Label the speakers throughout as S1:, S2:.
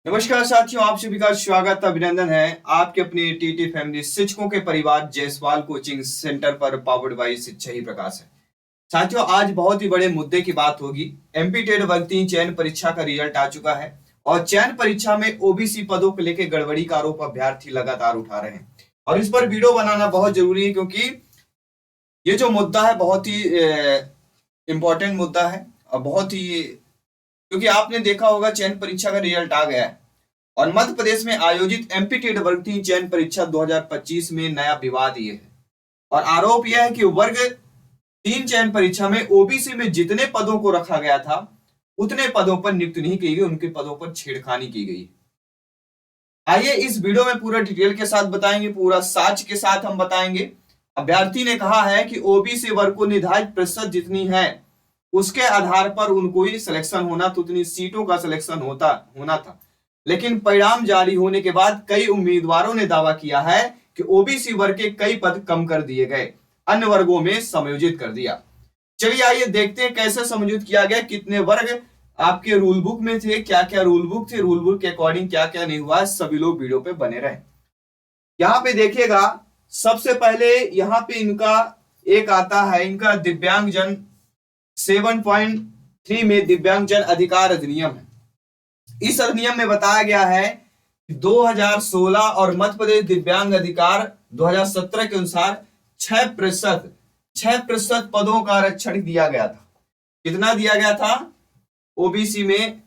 S1: नमस्कार साथियों, आप सभी का स्वागत अभिनंदन है आपके अपने टीटी फैमिली शिक्षकों के परिवार जायसवाल कोचिंग सेंटर पर पावर्ड बाय शिक्षा ही प्रकाश है। साथियों, आज बहुत ही बड़े मुद्दे की बात होगी। एमपी टेट वर्ग 3 चयन परीक्षा का रिजल्ट आ चुका है और चयन परीक्षा में ओबीसी पदों को लेकर गड़बड़ी का आरोप अभ्यर्थी लगातार उठा रहे हैं और इस पर वीडियो बनाना बहुत जरूरी है, क्योंकि ये जो मुद्दा है बहुत ही इंपॉर्टेंट मुद्दा है और बहुत ही, क्योंकि आपने देखा होगा चयन परीक्षा का रिजल्ट आ गया है और मध्य प्रदेश में आयोजित एमपी टेट वर्ग 3 चयन परीक्षा 2025 में नया विवाद ये है और आरोप यह है कि वर्ग 3 चयन परीक्षा में ओबीसी में जितने पदों को रखा गया था उतने पदों पर नियुक्ति नहीं की गई, उनके पदों पर छेड़खानी की गई। आइए इस वीडियो में पूरा डिटेल के साथ बताएंगे, पूरा साक्ष्य के साथ हम बताएंगे। अभ्यर्थी ने कहा है कि ओबीसी वर्ग को निर्धारित प्रतिशत जितनी है उसके आधार पर उनको ही सिलेक्शन होना था, उतनी सीटों का सिलेक्शन होना था, लेकिन परिणाम जारी होने के बाद कई उम्मीदवारों ने दावा किया है कि ओबीसी वर्ग के कई पद कम कर दिए गए, अन्य वर्गों में समायोजित कर दिया। चलिए आइए देखते हैं कैसे समायोजित किया गया, कितने वर्ग आपके रूल बुक में थे, क्या क्या रूल बुक थे, रूल बुक के अकॉर्डिंग क्या क्या नहीं हुआ। सभी लोग वीडियो पे बने रहे। यहाँ पे देखिएगा, सबसे पहले यहाँ पे इनका एक आता है, इनका दिव्यांगजन 7.3 में दिव्यांगजन अधिकार अधिनियम है। इस अधिनियम में बताया गया है कि 2016 और मध्य प्रदेश दिव्यांग अधिकार 2017 के अनुसार 6% पदों का आरक्षण दिया गया था। कितना दिया गया था ओबीसी में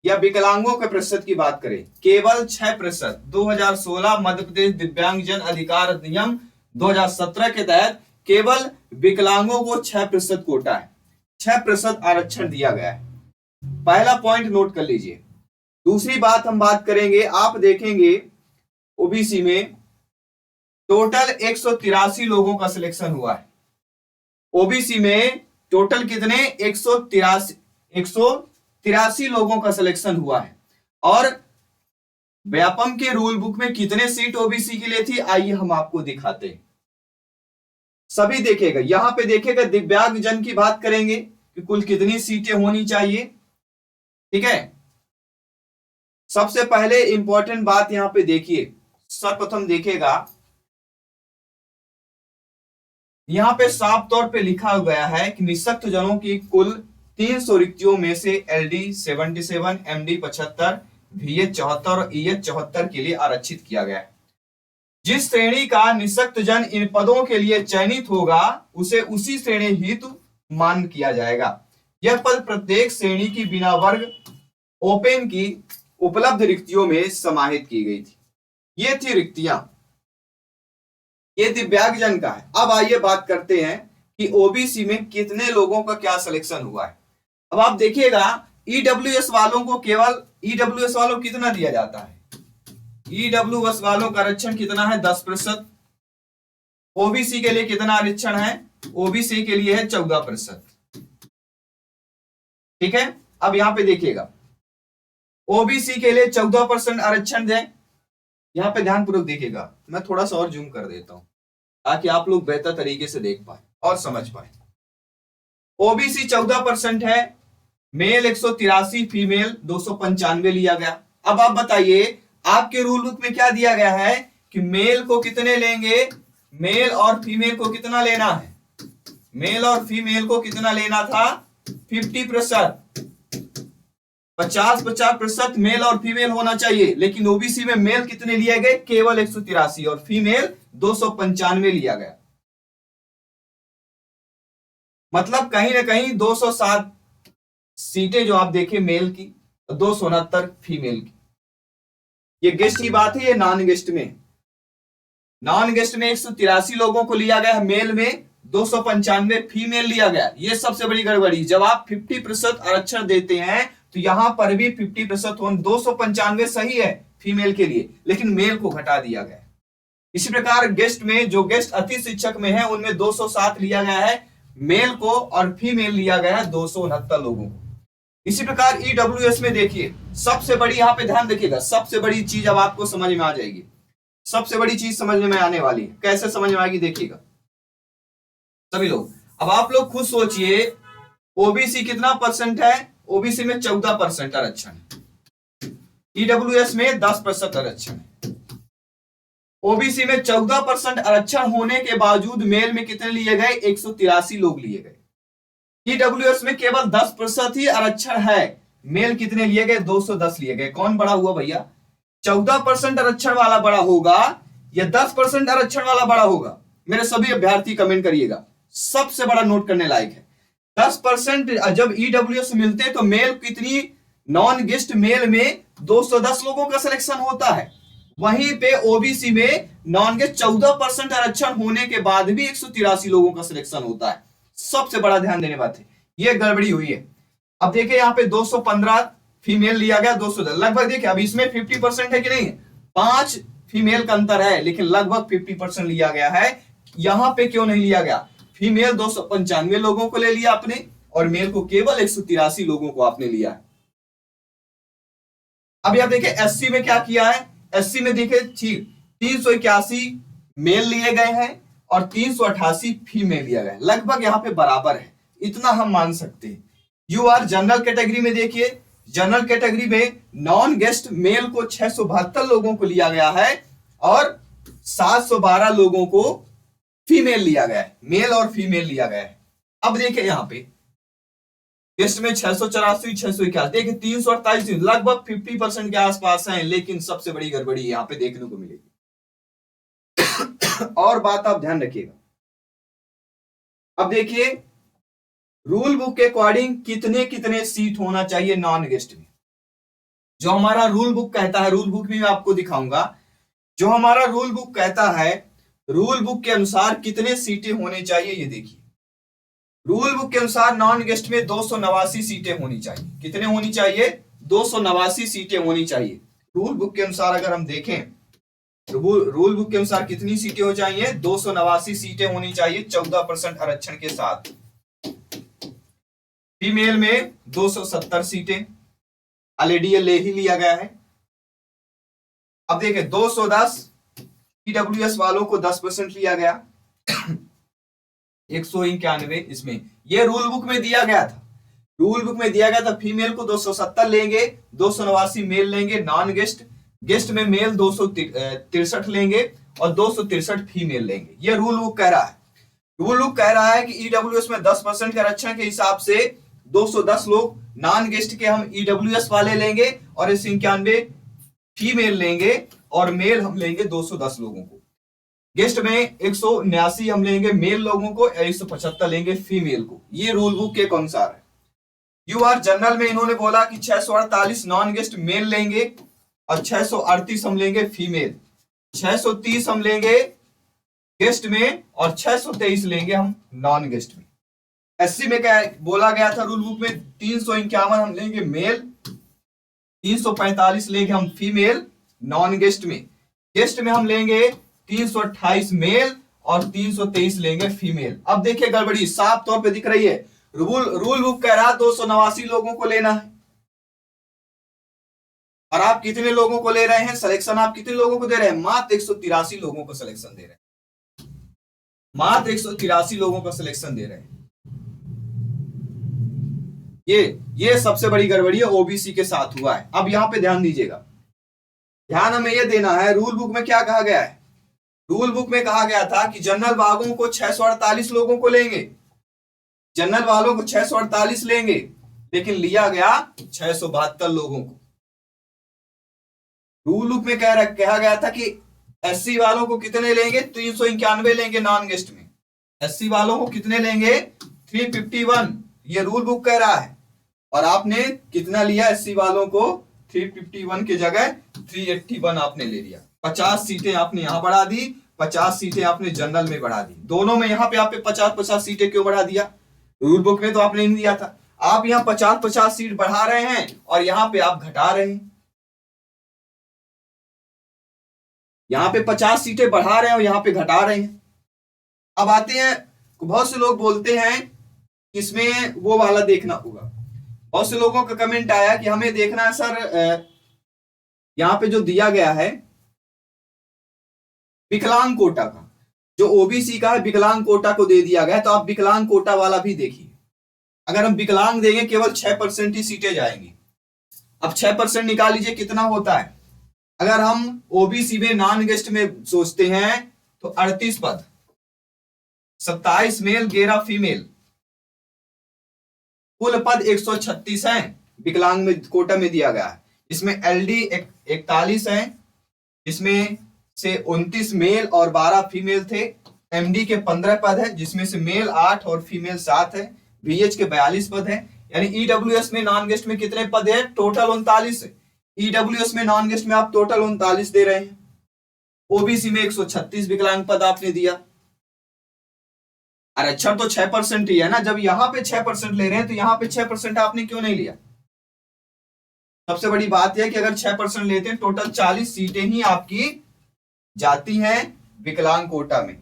S1: या विकलांगों के प्रतिशत की बात करें, केवल 6%। 2016 मध्य प्रदेश दिव्यांगजन अधिकार अधिनियम 2017 के तहत केवल विकलांगों को 6% कोटा है, 6% आरक्षण दिया गया है। पहला पॉइंट नोट कर लीजिए। दूसरी बात हम बात करेंगे, आप देखेंगे ओबीसी में टोटल 183 लोगों का सिलेक्शन हुआ है। ओबीसी में टोटल कितने 183 लोगों का सिलेक्शन हुआ है। और व्यापम के रूल बुक में कितने सीट ओबीसी के लिए थी, आइए हम आपको दिखाते हैं। सभी देखेगा, यहां पे देखेगा दिव्यांग जन की बात करेंगे कि कुल कितनी सीटें होनी चाहिए। ठीक है, सबसे पहले इंपॉर्टेंट बात यहां पे देखिए, सर्वप्रथम देखेगा यहां पे साफ तौर पे लिखा गया है कि निःशक्त जनों की कुल 300 रिक्तियों में से एलडी 77, एमडी 75, वीएच 74 और ईएच 74 के लिए आरक्षित किया गया है। जिस श्रेणी का निःशक्त जन इन पदों के लिए चयनित होगा उसे उसी श्रेणी हित मान किया जाएगा। यह पद प्रत्येक श्रेणी की बिना वर्ग ओपन की उपलब्ध रिक्तियों में समाहित की गई थी। ये थी रिक्तियां, ये दिव्यांग जन का है। अब आइए बात करते हैं कि ओबीसी में कितने लोगों का क्या सिलेक्शन हुआ है। अब आप देखिएगा ईडब्ल्यूएस वालों को केवल ईडब्ल्यूएस वालों को कितना दिया जाता है, ईडब्ल्यूएस वालों का आरक्षण कितना है 10%। ओबीसी के लिए कितना आरक्षण है, ओबीसी के लिए है 14%। ठीक है, अब यहां पे देखिएगा ओबीसी के लिए 14% आरक्षण दें। यहां पे ध्यानपूर्वक देखिएगा, मैं थोड़ा सा और जूम कर देता हूं ताकि आप लोग बेहतर तरीके से देख पाए और समझ पाए। ओबीसी 14% है, मेल 183, फीमेल 295 लिया गया। अब आप बताइए आपके रूल बुक में क्या दिया गया है कि मेल को कितने लेंगे, मेल और फीमेल को कितना लेना है, मेल और फीमेल को कितना लेना था 50%, 50-50% मेल और फीमेल होना चाहिए। लेकिन ओबीसी में मेल कितने लिए गए, केवल 183 और फीमेल 295 लिया गया। मतलब कहीं ना कहीं 207 सीटें जो आप देखें मेल की, 269 फीमेल की। ये गेस्ट की बात है, ये नॉन गेस्ट में, नॉन गेस्ट में 183 लोगों को लिया गया, मेल में 295 फीमेल लिया गया। ये सबसे बड़ी गड़बड़ी, जब आप 50% आरक्षण देते हैं तो यहां पर भी 50% 295 सही है फीमेल के लिए, लेकिन मेल को घटा दिया गया। इसी प्रकार गेस्ट में, जो गेस्ट अति शिक्षक में है उनमें 207 लिया गया है मेल को और फीमेल लिया गया है 269 लोगों को। इसी प्रकार ईडब्ल्यूएस में देखिए, सबसे बड़ी यहां पे ध्यान देखिएगा, सबसे बड़ी चीज अब आपको समझ में आ जाएगी, सबसे बड़ी चीज समझ में आने वाली है। कैसे समझ में आएगी देखिएगा सभी लोग। अब आप लोग खुद सोचिए ओबीसी कितना परसेंट है, ओबीसी में 14% आरक्षण है। ईडब्ल्यूएस में 10% आरक्षण है। ओबीसी में 14% आरक्षण होने के बावजूद मेल में कितने लिए गए? 183 लोग लिए गए। ईडब्ल्यूएस में केवल 10% ही आरक्षण है, मेल कितने लिए गए? 210 लिए गए। कौन बड़ा हुआ भैया? 14% आरक्षण वाला बड़ा होगा या 10% आरक्षण वाला बड़ा होगा? मेरे सभी अभ्यर्थी कमेंट करिएगा, सबसे बड़ा नोट करने लायक है। 10% जब ईडब्ल्यूएस मिलते हैं तो मेल कितनी, नॉन गेस्ट मेल में 210 लोगों का सिलेक्शन होता है, वहीं पे ओबीसी में नॉन गेस्ट 14% आरक्षण होने के बाद भी 183 लोगों का सिलेक्शन होता है। सबसे बड़ा ध्यान देने बात है, ये गड़बड़ी हुई है। अब देखिए यहाँ पे 215 फीमेल लिया गया, 210 लगभग। देखिए अब इसमें 50% है कि नहीं? 5 फीमेल का अंतर है, लेकिन लगभग 50% लिया गया है। यहां पे क्यों नहीं लिया गया? फीमेल 295 लोगों को ले लिया आपने और मेल को केवल 183 लोगों को आपने लिया है। अब यहां देखिए एससी में क्या किया है? एससी में देखिए 381 मेल लिए गए हैं और 388 फीमेल लिया गया है, लगभग यहां पे बराबर है, इतना हम मान सकते हैं। यूआर जनरल कैटेगरी में देखिए, जनरल कैटेगरी में नॉन गेस्ट मेल को 672 लोगों को लिया गया है और 712 लोगों को फीमेल लिया गया है, मेल और फीमेल लिया गया है। अब देखिए यहां पे गेस्ट में 684, 681, देखिए 348, लगभग 50% के आसपास हैं, लेकिन सबसे बड़ी गड़बड़ी यहां पे देखने को मिलेगी। और बात आप ध्यान रखिएगा, अब देखिए रूल बुक के अकॉर्डिंग कितने कितने सीट होना चाहिए नॉन गेस्ट में। जो हमारा रूल बुक कहता है, रूल बुक भी मैं आपको दिखाऊंगा, जो हमारा रूल बुक कहता है, रूल बुक के अनुसार कितने सीटें होनी चाहिए ये देखिए। रूल बुक के अनुसार नॉन गेस्ट में 289 सीटें होनी चाहिए। कितने होनी चाहिए? 289 सीटें होनी चाहिए। रूल बुक के अनुसार अगर हम देखें, रूल बुक के अनुसार कितनी सीटें हो चाहिए? 289 सीटें होनी चाहिए 14% आरक्षण के साथ। फीमेल में 270 सीटें ऑलरेडी ये ले ही लिया गया है। अब देखिए 210 ईडब्ल्यूएस वालों को 10% लिया गया 191 इसमें, ये रूल बुक में दिया गया था। रूल बुक में दिया गया था फीमेल को 270 लेंगे, 289 मेल लेंगे नॉन गेस्ट, गेस्ट में मेल 263 लेंगे और 263 फीमेल लेंगे। ये रूल बुक कह रहा है। रूल बुक कह रहा है कि ईडब्ल्यूएस में 10% के आरक्षण के हिसाब से 210 लोग नॉन गेस्ट के हम ईडब्ल्यूएस वाले लेंगे और 91 फीमेल लेंगे और मेल हम लेंगे 210 लोगों को। गेस्ट में 179 हम लेंगे मेल लोगों को, 175 लेंगे फीमेल को। ये रूल बुक के अनुसार है। यूआर जनरल में इन्होंने बोला कि 648 नॉन गेस्ट मेल लेंगे और 638 हम लेंगे फीमेल, 630 हम लेंगे गेस्ट में और 623 लेंगे हम नॉन गेस्ट में। एससी में क्या बोला गया था रूल बुक में? 351 हम लेंगे मेल, 345 लेंगे हम फीमेल नॉन गेस्ट में, गेस्ट में हम लेंगे 328 मेल और 323 लेंगे फीमेल। अब देखिए गड़बड़ी साफ तौर पे दिख रही है। रूल बुक कह रहा 289 लोगों को लेना है और आप कितने लोगों को ले रहे हैं सिलेक्शन? आप कितने लोगों को दे रहे हैं? मात्र 183 लोगों को सिलेक्शन दे रहे हैं, मात्र 183 लोगों का सिलेक्शन दे रहे हैं। ये सबसे बड़ी गड़बड़ी है, ओबीसी के साथ हुआ है। अब यहां पे ध्यान दीजिएगा, ध्यान हमें यह देना है रूल बुक में क्या कहा गया है। रूल बुक में कहा गया था कि जनरल वालों को 648 लोगों को लेंगे, जनरल वालों को 648 लेंगे, लेकिन लिया गया 672 लोगों को। रूल बुक में कहा गया था कि एससी वालों को कितने लेंगे? 391 लेंगे नॉन गेस्ट में, एससी वालों को कितने लेंगे? 351, ये रूल बुक कह रहा है। और आपने कितना लिया? एससी वालों को 351 की जगह 381 आपने ले लिया। 50 सीटें आपने यहां बढ़ा दी, 50 सीटें आपने जनरल में बढ़ा दी। दोनों में यहां पे आपने 50-50 सीटें क्यों बढ़ा दिया? रूल बुक में तो आपने नहीं दिया था। आप यहां 50-50 सीट बढ़ा रहे हैं और यहां पे आप घटा रहे हैं। यहां पे 50 सीटें बढ़ा रहे हैं और यहां पे घटा रहे हैं। अब आते हैं, बहुत से लोग बोलते हैं इसमें वो वाला देखना होगा। बहुत से लोगों का कमेंट आया कि हमें देखना है सर, यहां पे जो दिया गया है विकलांग कोटा का, जो ओबीसी का है विकलांग कोटा को दे दिया गया, तो आप विकलांग कोटा वाला भी देखिए। अगर हम विकलांग देंगे केवल 6% ही सीटें जाएंगी, अब 6% निकाल लीजिए कितना होता है। अगर हम ओबीसी में नॉन गेस्ट में सोचते हैं तो 38 पद, 27 मेल 11 फीमेल, कुल पद 136 हैं विकलांग में कोटा में दिया गया है। इसमें एलडी 41 है, इसमें से 29 मेल और 12 फीमेल थे। एमडी के 15 पद है जिसमें से मेल 8 और फीमेल 7 है। बीएच के 42 पद है। यानी ईडब्ल्यूएस में नॉन गेस्ट में कितने पद है? टोटल 39 है। ईडब्ल्यूएस में नॉन गेस्ट में आप टोटल 39 दे रहे हैं। ओबीसी में 136 विकलांग पद आपने दिया। आरक्षण तो 6% ही है ना। जब यहां पे 6% ले रहे हैं तो यहां पे 6% आपने क्यों नहीं लिया? सबसे बड़ी बात यह कि अगर 6% लेते हैं टोटल 40 सीटें ही आपकी जाती हैं विकलांग कोटा में।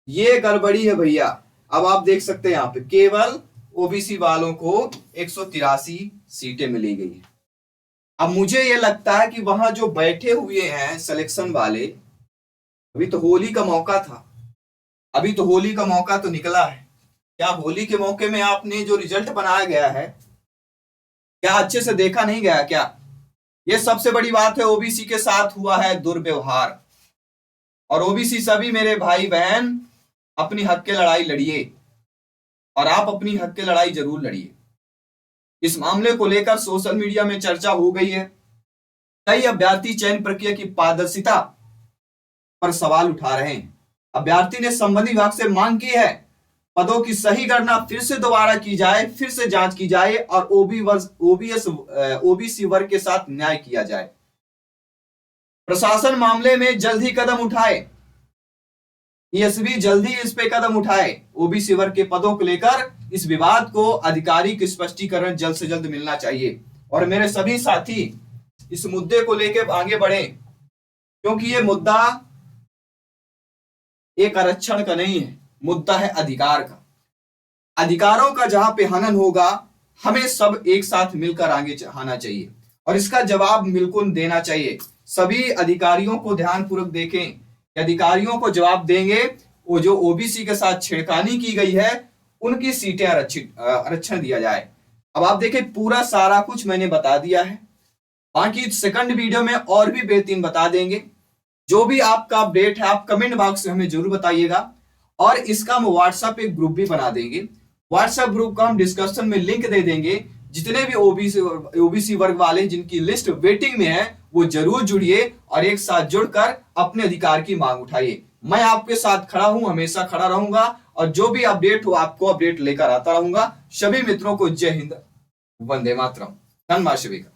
S1: ये गड़बड़ी है भैया। अब आप देख सकते हैं यहां पे केवल ओबीसी वालों को 183 सीटें मिली गई है। अब मुझे ये लगता है कि वहां जो बैठे हुए हैं सिलेक्शन वाले, अभी तो होली का मौका था, अभी तो होली का मौका तो निकला है। क्या होली के मौके में आपने जो रिजल्ट बनाया गया है क्या अच्छे से देखा नहीं गया क्या? ये सबसे बड़ी बात है। ओबीसी के साथ हुआ है दुर्व्यवहार। और ओबीसी सभी मेरे भाई बहन अपनी हक की लड़ाई लड़िए, और आप अपनी हक की लड़ाई जरूर लड़िए। इस मामले को लेकर सोशल मीडिया में चर्चा हो गई है। कई अभ्यर्थी चयन प्रक्रिया की पारदर्शिता पर सवाल उठा रहे हैं। अभ्यर्थी ने संबंधित विभाग से मांग की है पदों की सही गणना फिर से दोबारा की जाए, फिर से जांच की जाए और ओबीसी वर्ग के साथ न्याय किया जाए। प्रशासन मामले में जल्द ही कदम उठाए, ईएसबी जल्दी इस पे कदम उठाए। ओबीसी वर्ग के पदों को लेकर इस विवाद को आधिकारिक स्पष्टीकरण जल्द से जल्द मिलना चाहिए। और मेरे सभी साथी इस मुद्दे को लेकर आगे बढ़े, क्योंकि ये मुद्दा एक आरक्षण का नहीं है, मुद्दा है अधिकार का। अधिकारों का जहां पे हनन होगा हमें सब एक साथ मिलकर आगे आना चाहिए और इसका जवाब मिलकर देना चाहिए। सभी अधिकारियों को ध्यानपूर्वक देखें। अधिकारियों को जवाब देंगे वो जो ओबीसी के साथ छेड़खानी की गई है उनकी सीटें आरक्षण दिया जाए। अब आप देखें पूरा सारा कुछ मैंने बता दिया है, बाकी सेकंड वीडियो में और भी बेहतरीन बता देंगे। जो भी आपका अपडेट है आप कमेंट बॉक्स में हमें जरूर बताइएगा। और इसका हम व्हाट्सएप एक ग्रुप भी बना देंगे। व्हाट्सएप ग्रुप का हम डिस्कशन में लिंक दे देंगे। जितने भी ओबीसी वर्ग वाले जिनकी लिस्ट वेटिंग में है वो जरूर जुड़िए और एक साथ जुड़कर अपने अधिकार की मांग उठाइए। मैं आपके साथ खड़ा हूं, हमेशा खड़ा रहूंगा और जो भी अपडेट हो आपको अपडेट लेकर आता रहूंगा। सभी मित्रों को जय हिंद, वंदे मातरम। धन्यवाद सभी का।